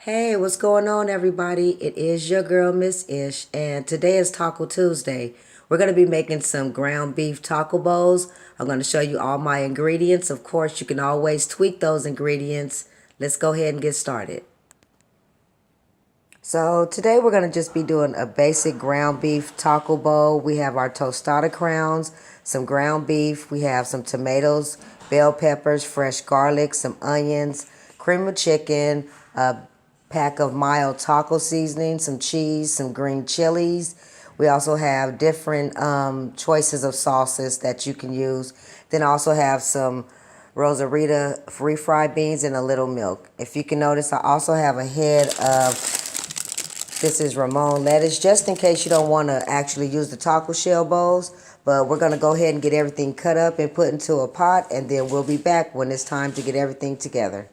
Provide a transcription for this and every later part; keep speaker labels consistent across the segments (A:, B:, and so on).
A: Hey, what's going on, everybody? It is your girl, Miss Ish, and today is Taco Tuesday. We're going to be making some ground beef taco bowls. I'm going to show you all my ingredients. Of course, you can always tweak those ingredients. Let's go ahead and get started. So today we're going to just be doing a basic ground beef taco bowl. We have our tostada crowns, some ground beef. We have some tomatoes, bell peppers, fresh garlic, some onions, cream of chicken, a pack of mild taco seasoning, some cheese, some green chilies. We also have different choices of sauces that you can use. Then I also have some Rosarita refried beans and a little milk. If you can notice, I also have a head of this is Ramon lettuce, just in case you don't want to actually use the taco shell bowls. But we're going to go ahead and get everything cut up and put into a pot, and then we'll be back when it's time to get everything together.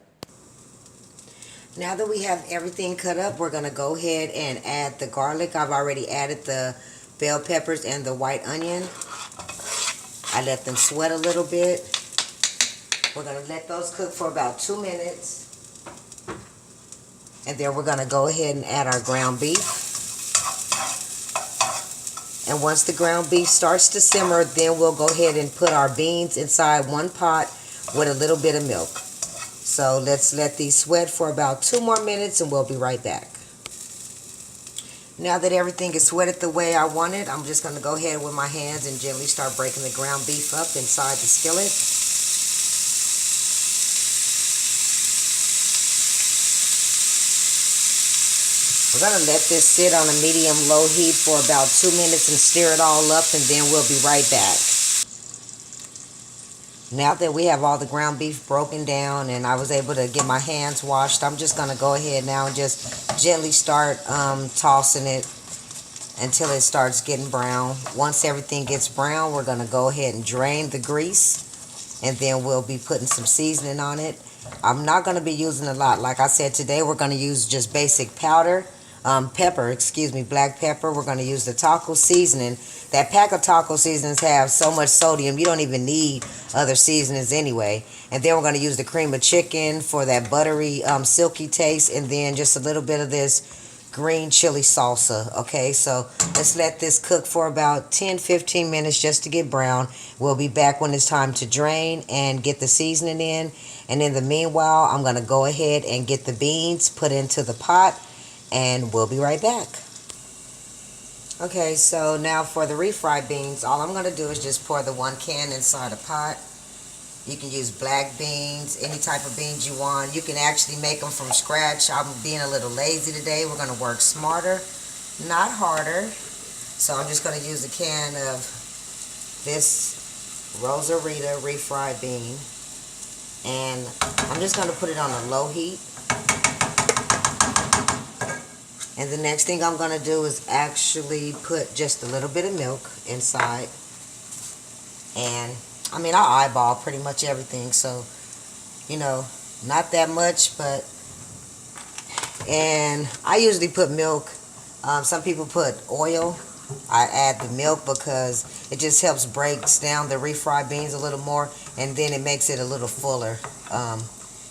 A: Now that we have everything cut up, we're going to go ahead and add the garlic. I've already added the bell peppers and the white onion. I let them sweat a little bit. We're going to let those cook for about 2 minutes. And then we're going to go ahead and add our ground beef. And once the ground beef starts to simmer, then we'll go ahead and put our beans inside one pot with a little bit of milk. So let's let these sweat for about 2 more minutes and we'll be right back. Now that everything is sweated the way I want it, I'm just going to go ahead with my hands and gently start breaking the ground beef up inside the skillet. We're going to let this sit on a medium-low heat for about 2 minutes and stir it all up, and then we'll be right back. Now that we have all the ground beef broken down and I was able to get my hands washed, I'm just going to go ahead now and just gently start tossing it until it starts getting brown. Once everything gets brown, we're going to go ahead and drain the grease, and then we'll be putting some seasoning on it. I'm not going to be using a lot. Like I said, today we're going to use just basic powder. Black pepper. We're going to use the taco seasoning. That pack of taco seasonings have so much sodium, you don't even need other seasonings anyway. And then we're going to use the cream of chicken for that buttery, silky taste, and then just a little bit of this green chili salsa. Okay, so let's let this cook for about 10-15 minutes just to get brown. We'll be back when it's time to drain and get the seasoning in. And in the meanwhile, I'm going to go ahead and get the beans put into the pot, and we'll be right back. Okay, so now for the refried beans, all I'm going to do is just pour the 1 can inside a pot. You can use black beans, any type of beans you want. You can actually make them from scratch. I'm being a little lazy today. We're going to work smarter, not harder. So I'm just going to use a can of this Rosarita refried bean. And I'm just going to put it on a low heat. And the next thing I'm going to do is actually put just a little bit of milk inside. And, I mean, I eyeball pretty much everything. So, you know, not that much, but... And I usually put milk. Some people put oil. I add the milk because it just helps breaks down the refried beans a little more. And then it makes it a little fuller.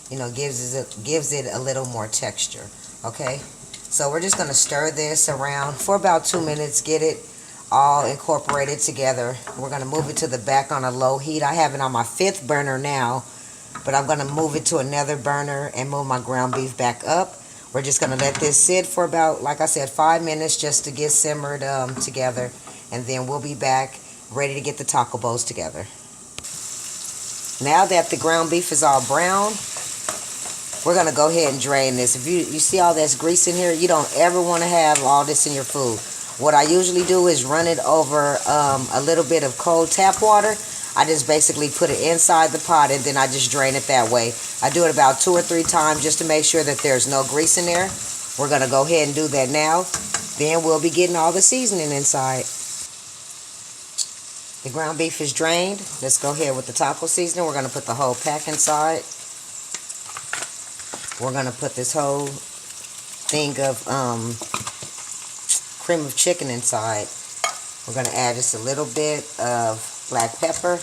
A: You know, gives it a little more texture. Okay? So we're just going to stir this around for about 2 minutes, get it all incorporated together. We're going to move it to the back on a low heat. I have it on my 5th burner now, but I'm going to move it to another burner and move my ground beef back up. We're just going to let this sit for about, like I said, 5 minutes just to get simmered together, and then we'll be back ready to get the taco bowls together. Now that the ground beef is all brown, we're going to go ahead and drain this. If you see all this grease in here, you don't ever want to have all this in your food. What I usually do is run it over a little bit of cold tap water. I just basically put it inside the pot and then I just drain it that way. I do it about 2 or 3 times just to make sure that there's no grease in there. We're going to go ahead and do that now. Then we'll be getting all the seasoning inside. The ground beef is drained. Let's go ahead with the taco seasoning. We're going to put the whole pack inside. We're going to put this whole thing of cream of chicken inside. We're going to add just a little bit of black pepper.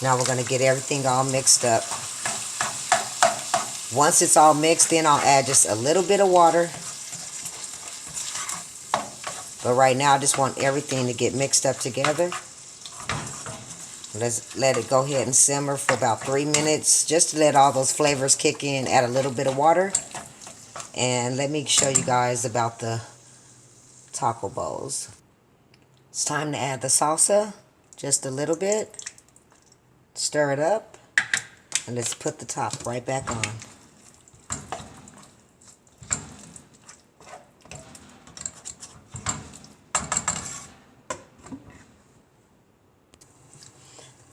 A: Now we're going to get everything all mixed up. Once it's all mixed, then I'll add just a little bit of water. But right now, I just want everything to get mixed up together. Let's let it go ahead and simmer for about 3 minutes, just to let all those flavors kick in. Add a little bit of water. And let me show you guys about the taco bowls. It's time to add the salsa, just a little bit. Stir it up. And let's put the top right back on.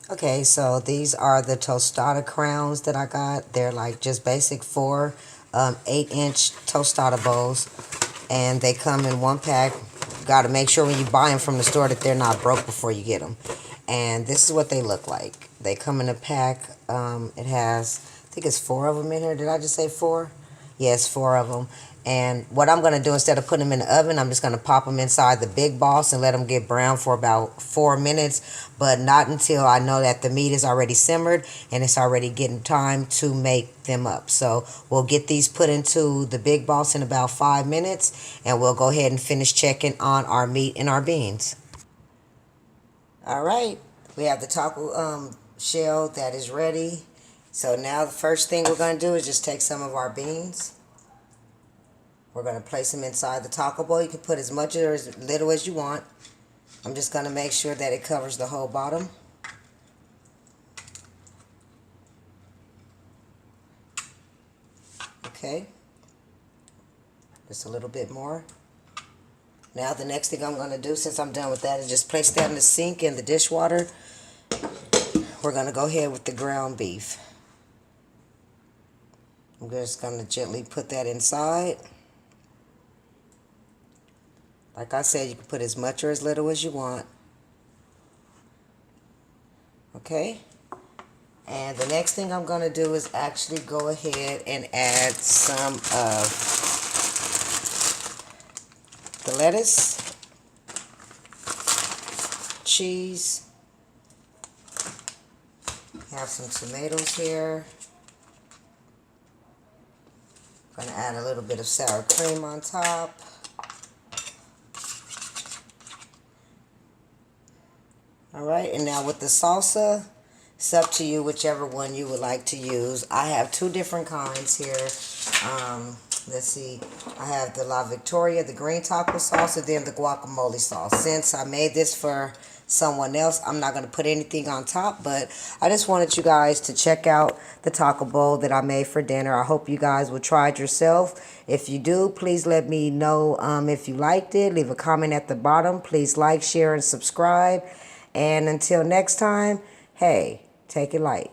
A: Okay, so these are the tostada crowns that I got. They're like just basic 4 8-inch tostada bowls, and they come in 1 pack. Got to make sure when you buy them from the store that they're not broke before you get them. And this is what they look like. They come in a pack. It has, I think it's 4 of them in here. Did I just say 4? Yes, 4 of them. And what I'm going to do, instead of putting them in the oven, I'm just going to pop them inside the Big Boss and let them get brown for about 4 minutes. But not until I know that the meat is already simmered and it's already getting time to make them up. So we'll get these put into the Big Boss in about 5 minutes. And we'll go ahead and finish checking on our meat and our beans. All right. We have the taco shell that is ready. So now the first thing we're going to do is just take some of our beans. We're going to place them inside the taco bowl. You can put as much or as little as you want. I'm just going to make sure that it covers the whole bottom. Okay. Just a little bit more. Now the next thing I'm going to do, since I'm done with that, is just place that in the sink in the dishwater. We're going to go ahead with the ground beef. I'm just going to gently put that inside. Like I said, you can put as much or as little as you want. Okay? And the next thing I'm going to do is actually go ahead and add some of the lettuce, cheese. Have some tomatoes here. I'm going to add a little bit of sour cream on top. Alright, and now with the salsa, it's up to you whichever one you would like to use. I have 2 different kinds here. Let's see. I have the La Victoria, the green taco sauce, and then the guacamole sauce. Since I made this for someone else, I'm not going to put anything on top, but I just wanted you guys to check out the taco bowl that I made for dinner. I hope you guys will try it yourself. If you do, please let me know if you liked it. Leave a comment at the bottom. Please like, share, and subscribe. And until next time, hey, take it light.